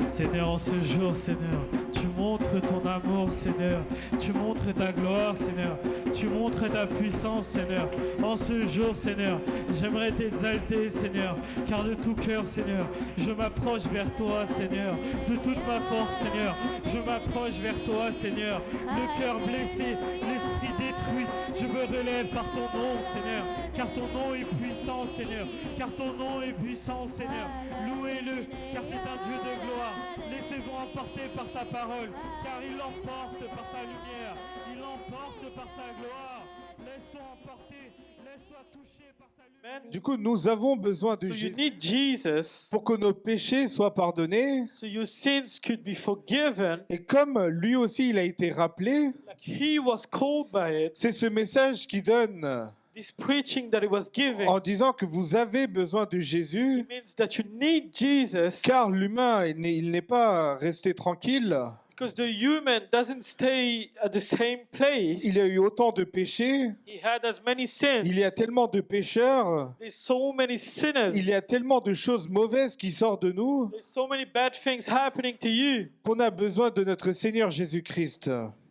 Seigneur, en ce jour, Seigneur, tu montres ton amour, Seigneur. Tu montres ta gloire, Seigneur. Tu montres ta puissance, Seigneur. En ce jour, Seigneur, j'aimerais t'exalter, Seigneur, car de tout cœur, Seigneur, je m'approche vers toi, Seigneur. De toute ma force, Seigneur, je m'approche vers toi, Seigneur. Le cœur blessé, l'esprit détruit, je me relève par ton nom, Seigneur, car ton nom est puissant, Seigneur. Car ton nom est puissant, Seigneur. Louez-le, car c'est un Dieu de gloire. Laissez-vous emporter par sa parole, car il l'emporte par sa lumière. Il l'emporte par sa gloire. Laisse-toi emporter, laisse-toi toucher par sa lumière. Du coup, nous avons besoin de So you Jésus need Jesus, pour que nos péchés soient pardonnés. so your sins could be forgiven, Et comme lui aussi, il a été rappelé, like he was called by it. c'est ce message qui donne This preaching that he was giving, en disant que vous avez besoin de Jésus, it means that you need Jesus, car l'humain, il n'est pas resté tranquille. because the human doesn't stay at the same place. Il y a eu autant de péchés, He had as many sins. il y a tellement de pécheurs, There's so many sinners. il y a tellement de choses mauvaises qui sortent de nous, There's so many bad things happening to you qu'on a besoin de notre Seigneur Jésus-Christ.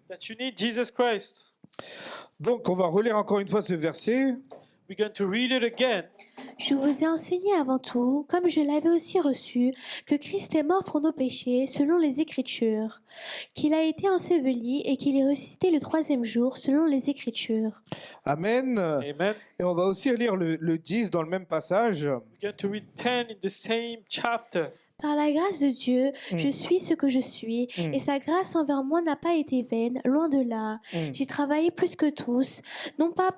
that you need Jesus Christ. Donc, on va relire encore une fois ce verset. We're going to read it again. Je vous ai enseigné avant tout, comme je l'avais aussi reçu, que Christ est mort pour nos péchés, selon les Écritures, qu'il a été enseveli et qu'il est ressuscité le troisième jour, selon les Écritures. Amen. Amen. Et on va aussi lire le 10 dans le même passage. We're going to read 10 in the same chapter. Par la grâce de Dieu, je suis ce que je suis, et sa grâce envers moi n'a pas été vaine, loin de là. J'ai travaillé plus que tous, non pas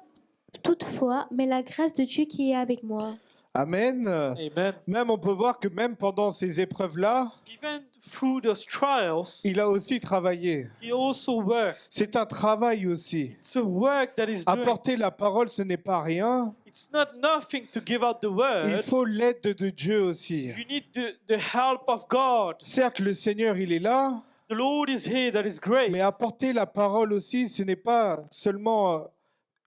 toutefois, mais la grâce de Dieu qui est avec moi. Amen. Amen. Même on peut voir que même pendant ces épreuves-là, Even through those trials, il a aussi travaillé. he also worked. C'est un travail aussi. It's a work that is doing. Apporter la parole, ce n'est pas rien. It's not nothing to give out the Il word. faut l'aide de Dieu aussi. You need the help of God. Certes, le Seigneur, il est là, The Lord is here, that is great. mais apporter la parole aussi, ce n'est pas seulement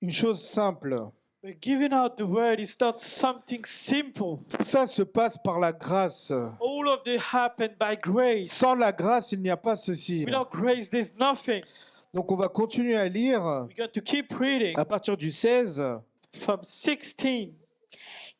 une chose simple. But giving out the word is not something simple. Tout ça se passe par la grâce. All of it happened by grace. Sans la grâce, il n'y a pas ceci. Without grace, there's nothing. Donc on va continuer à lire We're going to keep reading à partir du 16. from 16.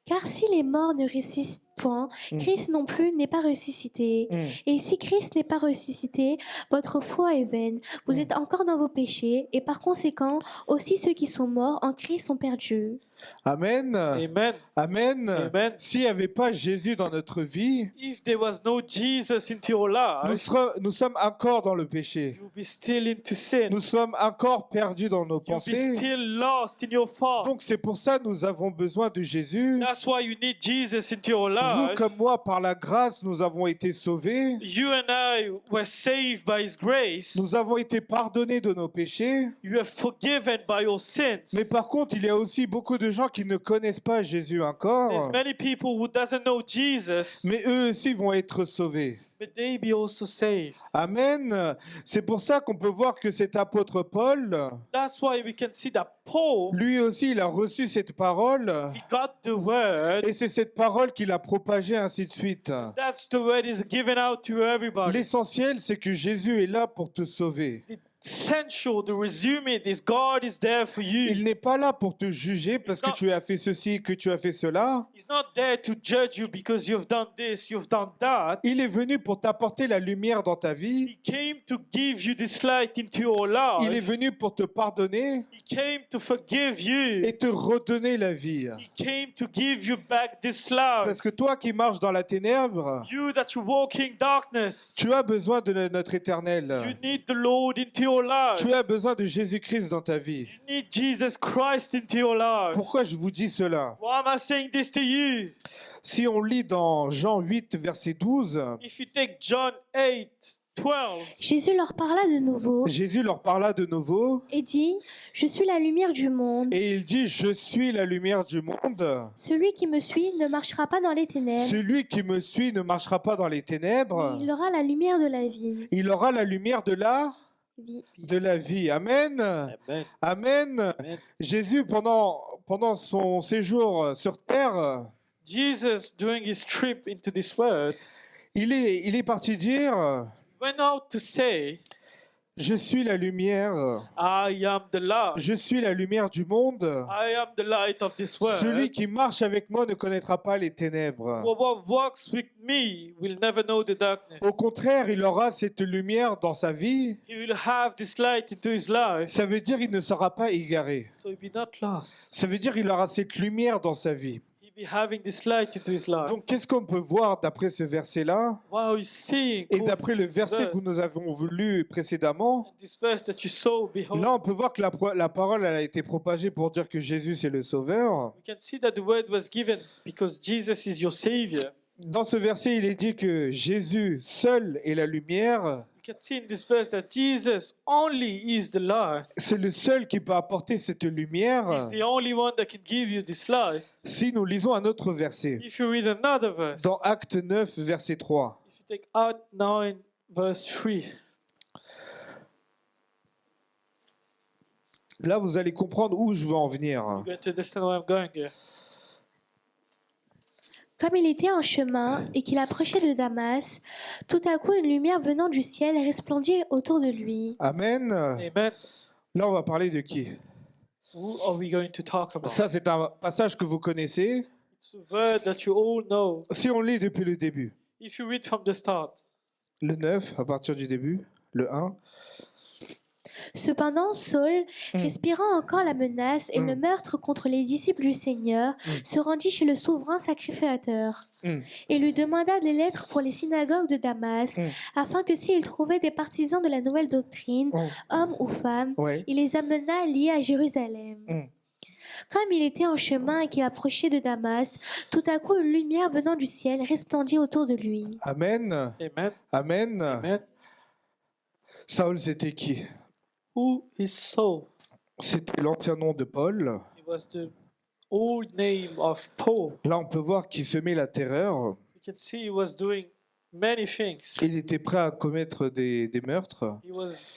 Car si les morts ne ressuscitent point, Mm. Christ non plus n'est pas ressuscité. Mm. Et si Christ n'est pas ressuscité, votre foi est vaine. Vous Mm. êtes encore dans vos péchés, et par conséquent, aussi ceux qui sont morts en Christ sont perdus. Amen. Amen. Amen. Amen. S'il n'y avait pas Jésus dans notre vie, If there was no Jesus into your life, nous sommes encore dans le péché. you'll be still into sin. Nous sommes encore perdus dans nos You'll be pensées. still lost in your thoughts. Donc c'est pour ça que nous avons besoin de Jésus. That's why you need Jesus into your Vous life. comme moi, par la grâce, nous avons été sauvés. You and I were saved by His grace. Nous avons été pardonnés de nos péchés. You are forgiven by your sins. Mais par contre, il y a aussi beaucoup de gens qui ne connaissent pas Jésus There's encore. many people who doesn't know Jesus, Mais eux aussi vont être sauvés. but they be also saved. Amen. C'est pour ça qu'on peut voir que cet apôtre Paul, That's why we can see that Paul, lui aussi, il a reçu cette parole. he got the word. Et c'est cette parole qu'il a propagée, ainsi de suite. That's the word is given out to everybody. L'essentiel, c'est que Jésus est là pour te sauver. Essential to resume it is God is there for you. Il n'est pas là pour te juger parce que tu as fait ceci, que tu as fait cela. He's not there to judge you because you've done this, you've done that. Il est venu pour t'apporter la lumière dans ta vie. He came to give you this light into your Il est life. venu pour te pardonner He came to forgive you. et te redonner la vie. He came to give you back this love. Parce que toi qui marches dans la ténèbre, You that you walk in darkness, tu as besoin de notre you éternel. need the Lord into your life. Tu as besoin de Jésus-Christ dans ta vie. You need Jesus Christ into your life. Pourquoi je vous dis cela? Why am I saying this to you? Si on lit dans Jean 8, verset 12, If you take John 8, 12, Jésus leur parla de nouveau Jésus leur parla de nouveau et dit, « Je suis la lumière du monde. et il dit, je suis la lumière du monde. Celui qui me suit ne marchera pas dans les ténèbres, Celui qui me suit ne marchera pas dans les ténèbres. mais il aura la lumière de la vie. Il aura la lumière de la vie. Amen. Amen. Amen. Amen. Jésus, pendant son séjour sur terre, Jesus, during his trip into this world, il est parti dire, went out to say, je suis la lumière. I am the light. Je suis la lumière du monde. I am the light of this world. Celui qui marche avec moi ne connaîtra pas les ténèbres. What walks with me will never know the darkness. Au contraire, il aura cette lumière dans sa vie. He will have this light into his life, Ça veut dire qu'il ne sera pas égaré. so he'll be not lost. Ça veut dire qu'il aura cette lumière dans sa vie. He'll be having this light into his life. Donc, qu'est-ce qu'on peut voir d'après ce verset-là Wow, he's seeing. et d'après le verset que nous avons lu précédemment? This verse that you saw, behold, Là, on peut voir que la parole elle a été propagée pour dire que Jésus c'est le Sauveur. we can see that the word was given because Jesus is your Savior. Dans ce verset, il est dit que Jésus seul est la lumière. We can see in this verse that Jesus only is the light. C'est le seul qui peut apporter cette lumière. He's the only one that can give you this light. Si nous lisons un autre verset, If you read another verse, dans Acte 9, verset 3, if you take Acts 9, verse 3, là vous allez comprendre où je veux en venir. you're going to understand where I'm going here. Comme il était en chemin et qu'il approchait de Damas, tout à coup une lumière venant du ciel resplendit autour de lui. Amen. Amen. Là, on va parler de qui? Who are we going to talk about? Ça, c'est un passage que vous connaissez. It's a word that you all know. Si on lit depuis le début, If you read from the start, le 9, à partir du début, le 1. Cependant, Saul, respirant encore la menace et le meurtre contre les disciples du Seigneur, se rendit chez le souverain sacrificateur et lui demanda des lettres pour les synagogues de Damas, afin que s'il trouvait des partisans de la nouvelle doctrine, hommes ou femmes, Ouais. il les amena liés à Jérusalem. Comme il était en chemin et qu'il approchait de Damas, tout à coup une lumière venant du ciel resplendit autour de lui. Amen. Amen. Amen. Amen. Saül, c'était qui? Who is Saul? C'était l'ancien nom de Paul. It was the old name of Paul. Là, on peut voir qu'il semait la terreur. You can see he was doing many things. Il était prêt à commettre des meurtres. He was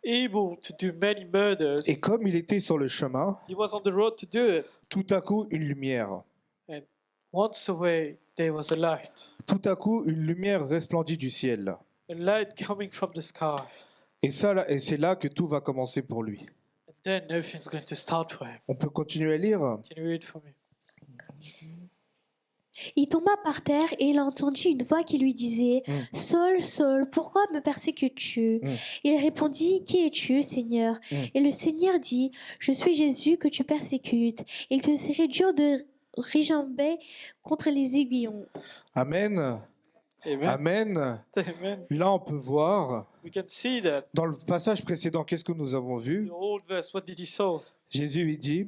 able to do many murders. Et comme il était sur le chemin, He was on the road to do it. tout à coup, une lumière. And once away, there was a light. Tout à coup, une lumière resplendit du ciel. A light coming from the sky. Et c'est là que tout va commencer pour lui. And then everything's going to start for him. On peut continuer à lire. Can you read for me? Il tomba par terre et il entendit une voix qui lui disait Saul, Saul, pourquoi me persécutes-tu Il répondit Qui es-tu, Seigneur Et le Seigneur dit Je suis Jésus que tu persécutes. Il te serait dur de rigamber contre les aiguillons. Amen. Amen. Amen. Amen. Là, on peut voir, We can see that. dans le passage précédent, qu'est-ce que nous avons vu? The old verse, what did he say? Jésus lui dit,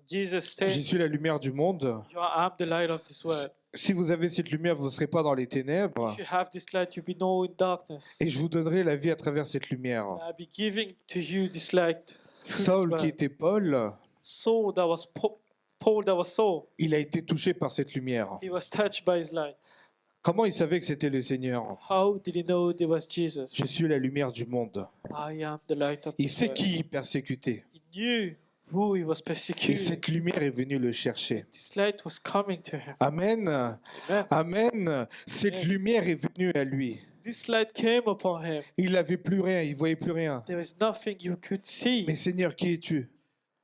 Jesus je said, suis la lumière du monde. "You are I'm the light of this world. Si vous avez cette lumière, vous ne serez pas dans les ténèbres. If you have this light, you'll be no in darkness. Et je vous donnerai la vie à travers cette lumière. I'll be giving to you this light." through this Saul, qui world. était Paul, Saul, that was Paul, that was Saul. il a été touché par cette lumière. He was touched by his light. Comment il savait que c'était le Seigneur? How did he know there was Jesus? Je suis la lumière du monde. I am the light of Il this sait world. qui il persécutait. He knew who he was Et persecuting. cette lumière est venue le chercher. This light was coming to him. Amen. Amen. Amen. Cette Amen. lumière est venue à lui. This light came upon him. Il n'avait plus rien, il voyait plus rien. There is nothing you could see. Mais Seigneur, qui es-tu?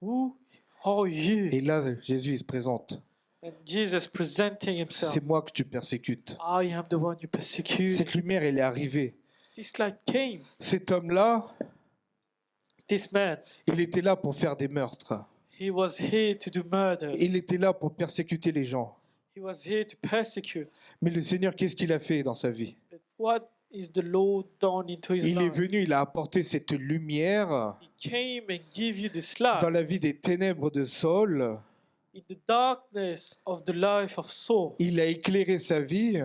Who are you? Et là, Jésus il se présente. And Jesus presenting himself. C'est moi que tu persécutes. I am the one you persecute. Cette lumière, elle est arrivée. This light came. Cet homme-là, This man, il était là pour faire des meurtres. he was here to do murders. Il était là pour persécuter les gens. He was here to persecute. Mais le Seigneur, qu'est-ce qu'il a fait dans sa vie? But what is the Lord done into his Il est life? venu, il a apporté cette lumière He came and gave you this light dans la vie des ténèbres de Saul. in the darkness of the life of Saul. Il a éclairé sa vie.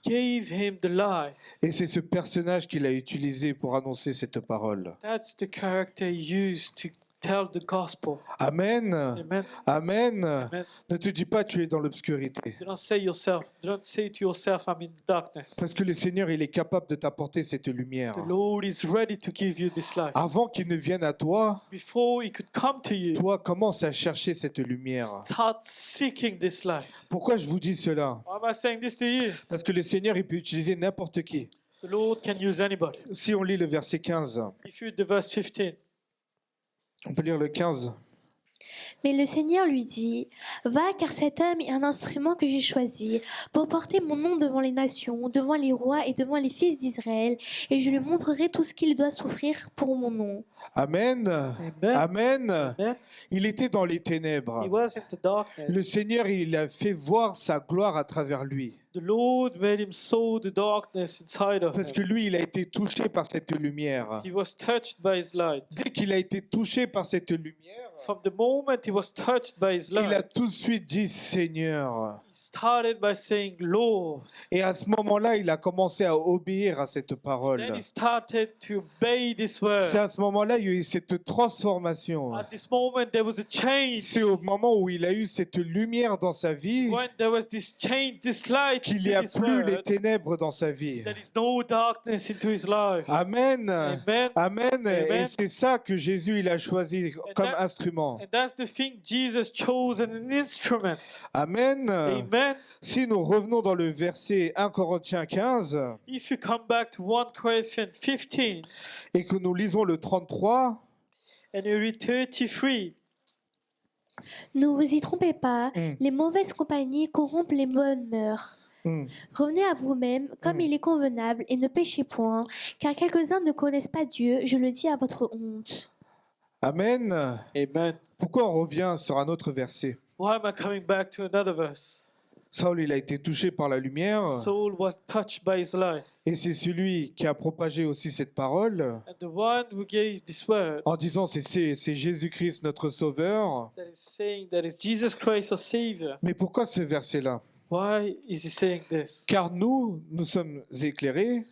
He gave him the light. Et c'est ce personnage qu'il a utilisé pour annoncer cette parole. That's the character he used to tell the gospel. Amen. Amen. Amen. Amen. Ne te dis pas tu es dans l'obscurité. Do not say to yourself, I'm in darkness. Parce que le Seigneur, il est capable de t'apporter cette lumière. The Lord is ready to give you this light. Avant qu'il ne vienne à toi, Before he could come to you, toi commence à chercher cette lumière. start seeking this light. Pourquoi je vous dis cela? Why am I saying this to you? Parce que le Seigneur, il peut utiliser n'importe qui. The Lord can use anybody. Si on lit le verset 15, If you read the verse 15, on peut lire le 15. Mais le Seigneur lui dit, Va, car cet homme est un instrument que j'ai choisi pour porter mon nom devant les nations, devant les rois et devant les fils d'Israël, et je lui montrerai tout ce qu'il doit souffrir pour mon nom. Amen. Amen. Amen. Amen. Il était dans les ténèbres. He was in the darkness. Le Seigneur, il a fait voir sa gloire à travers lui. The Lord made him saw the darkness inside of Parce que him. lui, il a été touché par cette lumière. He was touched by his light. Dès qu'il a été touché par cette lumière, From the moment he was touched by his il a light, tout de suite dit Seigneur. he started by saying, Lord. Et à ce moment-là, il a commencé à obéir à cette parole. Then he started to obey this word. C'est à ce moment-là il y a eu cette transformation. At this moment, there was a change. C'est au moment où il a eu cette lumière dans sa vie When there was this change, this light qu'il n'y a into this plus les word, ténèbres dans sa vie. there is no darkness into his life. Amen. Amen. Amen. Et Amen. c'est ça que Jésus il a choisi comme that- instrument. And that's the thing Jesus chose as an instrument. Amen. Amen. Si nous revenons dans le verset 1 Corinthiens 15 If you come back to 1 Corinthians 15 et que nous lisons le 33, and you read 33, Ne vous y trompez pas, Mm. les mauvaises compagnies corrompent les bonnes mœurs. hmm, Revenez à vous-même comme il est convenable et ne péchez point, car quelques-uns ne connaissent pas Dieu, je le dis à votre honte. Amen. Amen. Pourquoi on revient sur un autre verset? Why am I coming back to another verse? Saul, il a été touché par la lumière Saul was touched by his light. et c'est celui qui a propagé aussi cette parole And the one who gave this word en disant c'est Jésus-Christ notre sauveur. that is saying that is Jesus Christ our Savior. Mais pourquoi ce verset-là? Why is he saying this? Car nous sommes éclairés,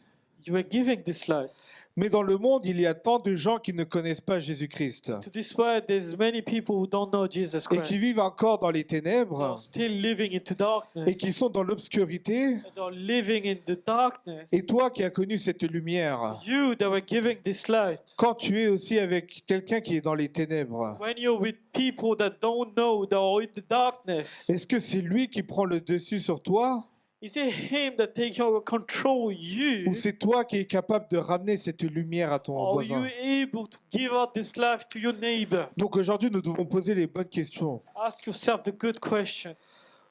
You are giving this light. mais dans le monde, il y a tant de gens qui ne connaissent pas Jésus-Christ To this world, there's many people who don't know Jesus et Christ. qui vivent encore dans les They ténèbres are still living into darkness. et qui sont dans l'obscurité. And are living in the darkness. Et toi qui as connu cette lumière, You that were giving this light. quand tu es aussi avec quelqu'un qui est dans les ténèbres, When you're with people that don't know, that are in the darkness, est-ce que c'est lui qui prend le dessus sur toi is it him that takes over control you? ou c'est toi qui es capable de ramener cette lumière à ton Or are you voisin? able to give out this life to your neighbor? Donc aujourd'hui, nous devons poser les bonnes questions. Ask yourself the good question.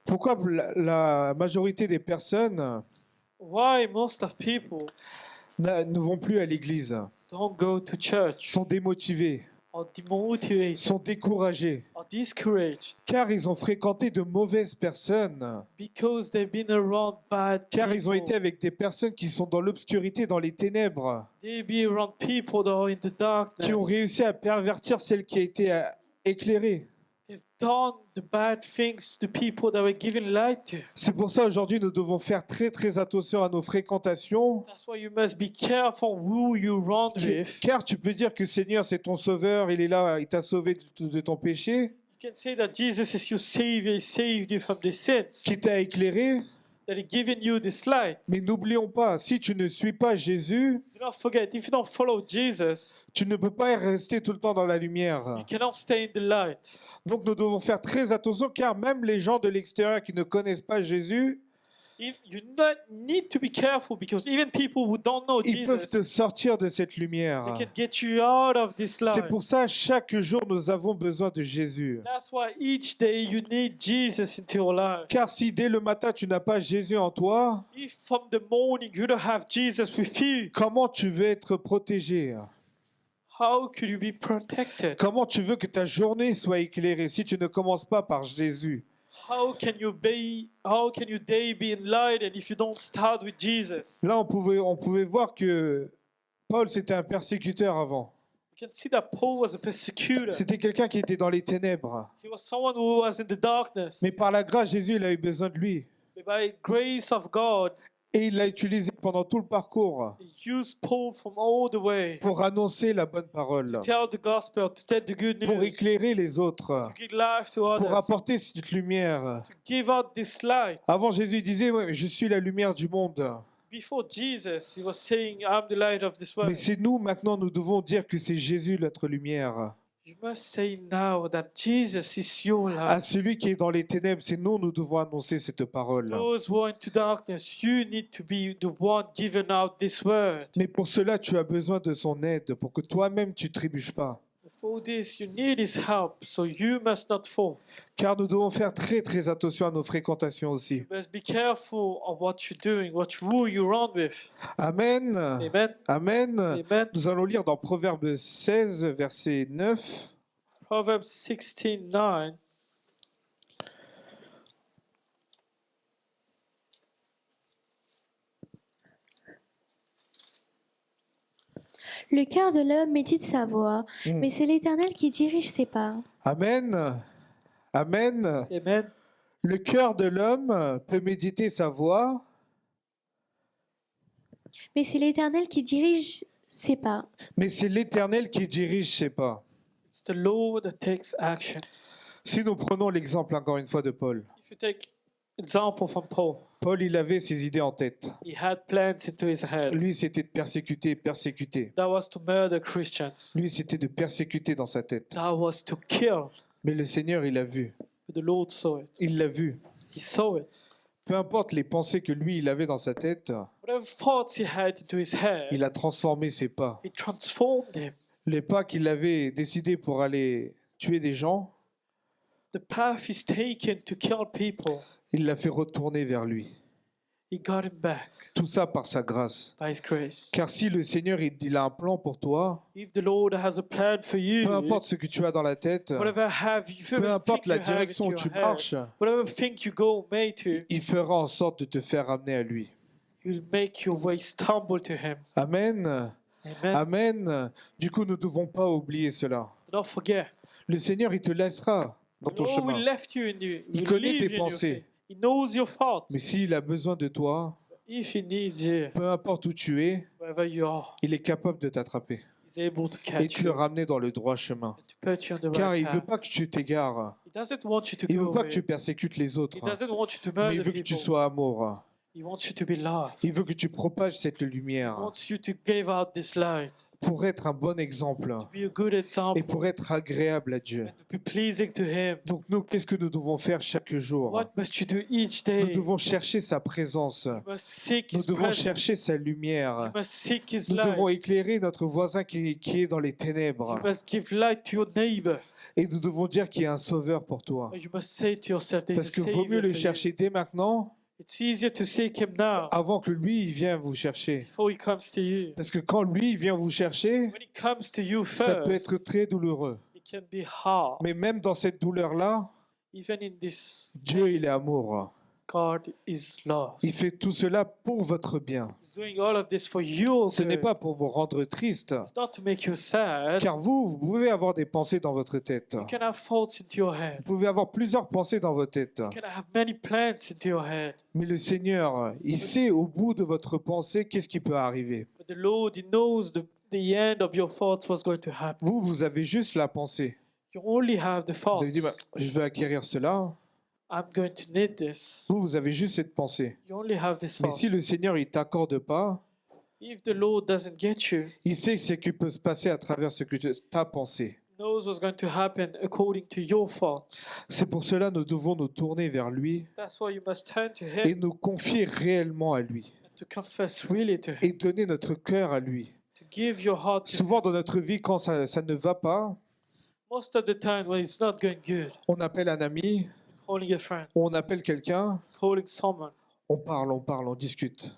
Pourquoi la majorité des personnes Why most of people ne vont plus à l'église, don't go to church sont démotivés, or demotivated sont découragés, or discouraged car ils ont fréquenté de mauvaises personnes, because they've been around bad car ils ont été people. avec des personnes qui sont dans l'obscurité, dans les ténèbres, They be around people that are in the qui ont darkness. réussi à pervertir celle qui a été éclairée. They've done the bad things to the people that were given light to. C'est pour ça aujourd'hui nous devons faire très très attention à nos fréquentations, That's why you must be careful who you run with. car tu peux dire que Seigneur c'est ton sauveur, il est là, il t'a sauvé de ton péché, You can say that Jesus is your Savior, He saved you from the sins, qui t'a éclairé, that He given you this light. mais n'oublions pas, si tu ne suis pas Jésus, Do not forget, if you don't follow Jesus, tu ne peux pas rester tout le temps dans la lumière. you cannot stay in the light. Donc nous devons faire très attention, car même les gens de l'extérieur qui ne connaissent pas Jésus, You need to be careful because even people who don't know ils peuvent Jesus, te sortir de cette lumière. they can get you out of this C'est light. pour ça, chaque jour, nous avons besoin de Jésus. That's why each day you need Jesus into your life. Car si dès le matin, tu n'as pas Jésus en toi, If from the morning you don't have Jesus with you, comment tu veux être protégé? how could you be protected? Comment tu veux que ta journée soit éclairée si tu ne commences pas par Jésus? How can your day be enlightened if you don't start with Jesus? Là, on pouvait voir que Paul, c'était un persécuteur avant. You can see that Paul was a persecutor. C'était quelqu'un qui était dans les ténèbres. He was someone who was in the darkness. Mais par la grâce, Jésus, il a eu besoin de lui. But by grace of God, Et il l'a utilisé pendant tout le parcours He used Paul from all the way pour annoncer la bonne parole, to tell the gospel, to tell the good pour news, éclairer les autres, to give life to pour others, apporter cette lumière. to give out this light. Avant, Jésus disait, ouais, je suis la lumière du monde. Before Jesus, He was saying, I'm the light of this Mais world. c'est nous, maintenant, nous devons dire que c'est Jésus notre lumière. You must say now that Jesus is your À light. celui qui est dans les ténèbres, c'est nous devons annoncer cette parole. Those who are into darkness, you need to be the one giving out this word. Mais pour cela, tu as besoin de son aide, pour que toi-même, tu ne trébuches pas. For this, you need His help, so you must not fall. Car nous devons faire très très attention à nos fréquentations aussi. You must be careful of what you're doing, who you run with. Amen. Amen. Amen. Amen. Nous allons lire dans Proverbe 16, verset 9. Proverbs 16:9. Le cœur de l'homme médite sa voie, Mm. mais c'est l'Éternel qui dirige ses pas. Amen. Amen. Amen. Le cœur de l'homme peut méditer sa voix, Mais c'est l'Éternel qui dirige ses pas. mais c'est l'Éternel qui dirige ses pas. It's the Lord that takes action. Si nous prenons l'exemple encore une fois de Paul. If you take example from Paul, Paul, il avait ses idées en tête. he had plans into his head. Lui, c'était de persécuter, persécuter. That was to murder Christians. Lui, c'était de persécuter dans sa tête. That was to kill. Mais le Seigneur, il a vu. But the Lord saw it. Il l'a vu. He saw it. Peu importe les pensées que lui, il avait dans sa tête, Whatever thoughts he had into his head, il a transformé ses pas. he transformed them. Les pas qu'il avait décidés pour aller tuer des gens, The path he's taken to kill people, il l'a fait retourner vers lui. he got him back Tout ça par sa grâce. by his grace. Car si le Seigneur, il a un plan pour toi, If the Lord has a plan for you, peu importe ce que tu as dans la tête, whatever if peu importe la direction où tu marches, whatever thing you go made to, il fera en sorte de te faire ramener à lui. he will make your way stumble to him. Amen. Amen. Amen. Du coup, nous ne devons pas oublier cela. Do not forget. Le Seigneur, il te laissera dans The ton Lord will chemin. left you in you. Il will connaît leave tes you in your pensées. faith. He knows your thoughts. Mais s'il a besoin de toi, If he needs you, peu importe où tu es, wherever you are, il est capable de t'attraper he's able to et catch de te you ramener dans le droit chemin. and to put you on the Car right il ne veut path. pas que tu t'égares. He doesn't want you to Il ne go veut pas que away. tu persécutes les autres. He doesn't want you to Mais il murder veut que tu people. sois amour. He wants you to be loved. Il veut que tu propages cette He lumière wants you to give out this light, pour être un bon exemple to be a good et example, pour être agréable à Dieu. and to be pleasing to Him. Donc nous, qu'est-ce que nous devons faire chaque jour? What must you do each Nous day? devons chercher sa présence. You must seek Nous His devons presence. chercher sa You lumière. must seek His Nous devons light. éclairer notre voisin qui est dans les ténèbres. You must give light to your neighbor. Et nous devons dire qu'il y a un sauveur pour toi. You must say to yourself, there's Parce a que vaut Savior mieux le for you. chercher dès maintenant It's easier to seek Him now avant que lui il vienne vous chercher. before He comes to you. Parce que quand lui il vient vous chercher, When He comes to you ça peut first, être très douloureux. it can be hard. Mais même dans cette douleur-là, Even in this, Dieu il est amour. God is love. Il fait tout cela pour votre bien. He's doing all of this for your Ce n'est good. pas pour vous rendre triste. It's not to make you sad. Car vous pouvez avoir des pensées dans votre tête. You can have thoughts into your head. Vous pouvez avoir plusieurs pensées dans votre tête. You can have many plans into your head. Mais le Seigneur, il sait au bout de votre pensée qu'est-ce qui peut arriver. But the Lord, He knows the end of your thoughts, what's going to happen. Vous avez juste la pensée. You only have the Vous thoughts. avez dit, bah, je veux acquérir cela. I'm going to need this. Vous avez juste cette pensée. You only have this Mais thought. si le Seigneur il t'accorde pas, If the Lord doesn't get you, il sait ce qui peut se passer à travers ce que tu as pensé. He knows what's going to happen according to your thoughts. C'est pour cela que nous devons nous tourner vers lui That's why you must turn to et Him nous confier réellement à lui and to confess really to Him. et donner notre cœur à lui. To give your heart to Him. Souvent dans notre vie, quand ça ne va pas, Most of the time when it's not going good, on appelle un ami, calling a friend, on appelle quelqu'un, calling someone, on parle, on discute.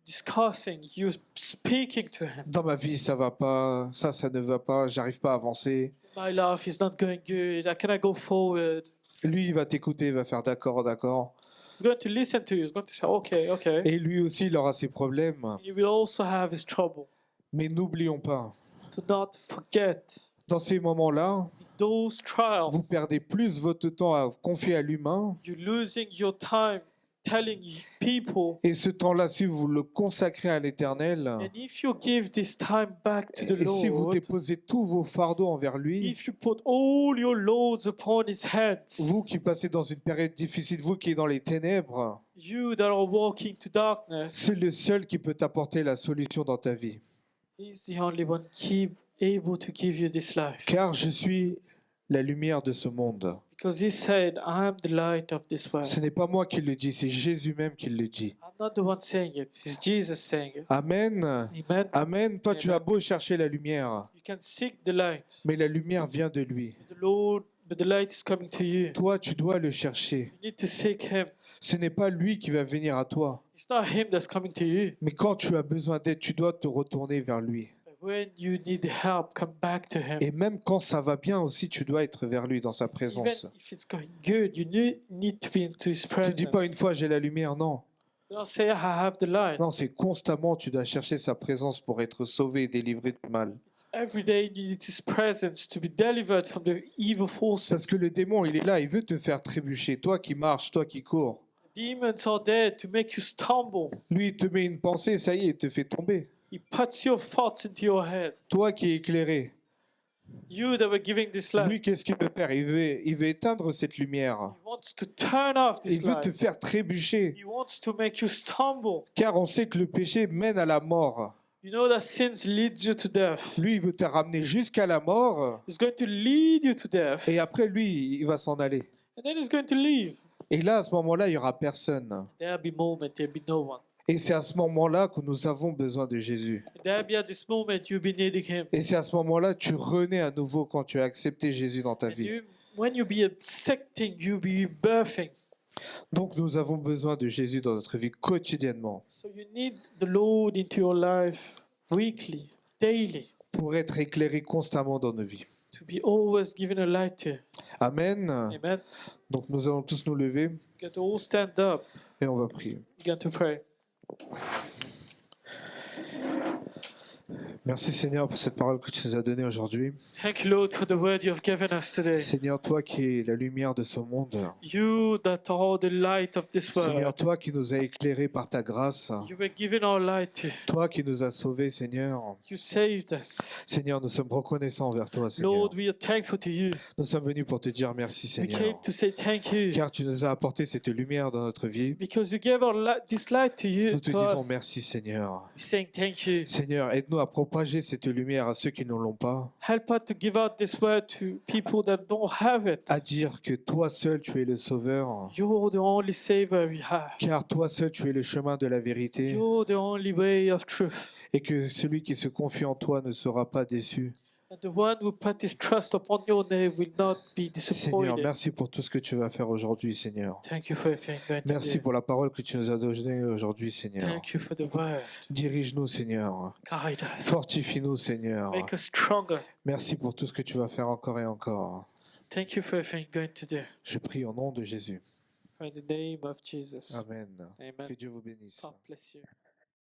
discussing, you speaking to Him. Dans ma vie, ça va pas, ça ne va pas, j'arrive pas à avancer. My life is not going good. I cannot go forward. Lui, il va t'écouter, il va faire d'accord, d'accord. He's going to listen to you. He's going to say, okay, okay. Et lui aussi, il aura ses problèmes. You will also have his trouble. Mais n'oublions pas, Do not forget dans ces moments-là, those trials. vous perdez plus votre temps à confier à l'humain. You're losing your time telling people. Et ce temps-là, si vous le consacrez à l'Éternel, And if you give this time back to the et si vous Lord, déposez tous vos fardeaux envers lui, if you put all your loads upon His hands, vous qui passez dans une période difficile, vous qui êtes dans les ténèbres, you that are walking to darkness, c'est le seul qui peut t'apporter la solution dans ta vie. He's the only one able to give you this life. Car je suis la lumière de ce monde. Because He said, I am the light of this world. Ce n'est pas moi qui le dis, c'est Jésus même qui le dit. I'm not the one saying it. It's Jesus saying it. Amen. Amen. Amen. Toi, tu as beau chercher la lumière, You can seek the light. mais la lumière vient de lui. But the light is coming to you. Toi, tu dois le chercher. You need to seek Him. Ce n'est pas lui qui va venir à toi. It's not Him that's coming to you. Mais quand tu as besoin d'aide, tu dois te retourner vers lui. But when you need help, come back to Him. Et même quand ça va bien aussi, tu dois être vers lui dans sa Even présence. if it's going good, you need to be into His Tu presence. dis pas une fois j'ai la lumière, non. Don't say, I have the light. Non, c'est constamment tu dois chercher sa présence pour être sauvé et délivré du mal. It's every day you need His presence to be delivered from the evil forces. Parce que le démon, il est là, il veut te faire trébucher. Toi qui marches, toi qui cours. Demons are there to make you stumble. Lui, il te met une pensée, ça y est, il te fait tomber. He puts your thoughts into your head. Toi qui es éclairé. You that were giving this light. Lui, qu'est-ce qu'il veut faire? Il veut éteindre cette lumière. He wants to turn off this Il veut te light. faire trébucher. He wants to make you stumble. Car on sait que le péché mène à la mort. You know that sins leads you to death. Lui, il veut te ramener jusqu'à la mort. He's going to lead you to death. Et après, lui, il va s'en aller. And then he's going to leave. Et là, à ce moment-là, il n'y aura personne. There'll be moment, there'll be no one. Et c'est à ce moment-là que nous avons besoin de Jésus. And there'll be at this moment you'll be needing Him. Et c'est à ce moment-là que tu renais à nouveau quand tu as accepté Jésus dans ta And vie. when you be accepting, you'll be birthing. Donc nous avons besoin de Jésus dans notre vie quotidiennement So you need the Lord into your life weekly, daily, pour être éclairé constamment dans nos vies. to be always given a light to. Amen. Amen. Donc nous allons tous nous lever You got to all stand up. et on va prier. You got to pray. Merci Seigneur pour cette parole que tu nous as donnée aujourd'hui. Thank you, Lord, for the word you have given us today. Seigneur, toi qui es la lumière de ce monde. You that are the light of this Seigneur, world. toi qui nous as éclairés par ta grâce. You were given our light. Toi qui nous as sauvés, Seigneur. You saved us. Seigneur, nous sommes reconnaissants envers toi, Seigneur. Lord, we are thankful to you. Nous sommes venus pour te dire merci, We Seigneur. came to say thank you. Car tu nous as apporté cette lumière dans notre vie. Because you gave this light to you. Nous te To disons us. merci, Seigneur. We're saying thank you. Seigneur, aide-nous à propager cette lumière à ceux qui ne l'ont pas. Help us to give out this word to people that don't have it. À dire que toi seul, tu es le Sauveur. You're the only Savior we have. Car toi seul, tu es le chemin de la vérité. You're the only way of truth. Et que celui qui se confie en toi ne sera pas déçu. And the one who put his trust upon your name will not be Seigneur, disappointed. merci pour tout ce que tu vas faire aujourd'hui, Seigneur. Thank you for everything you're going to Merci do. pour la parole que tu nous as donnée aujourd'hui, Seigneur. Thank you for the word. Dirige-nous, Seigneur. Guide us. Fortifie-nous, Seigneur. Make us stronger. Merci pour tout ce que tu vas faire encore et encore. Thank you for everything you're going to do. Je prie au nom de Jésus. In the name of Jesus. Amen. Amen. Que Dieu vous bénisse. God bless you.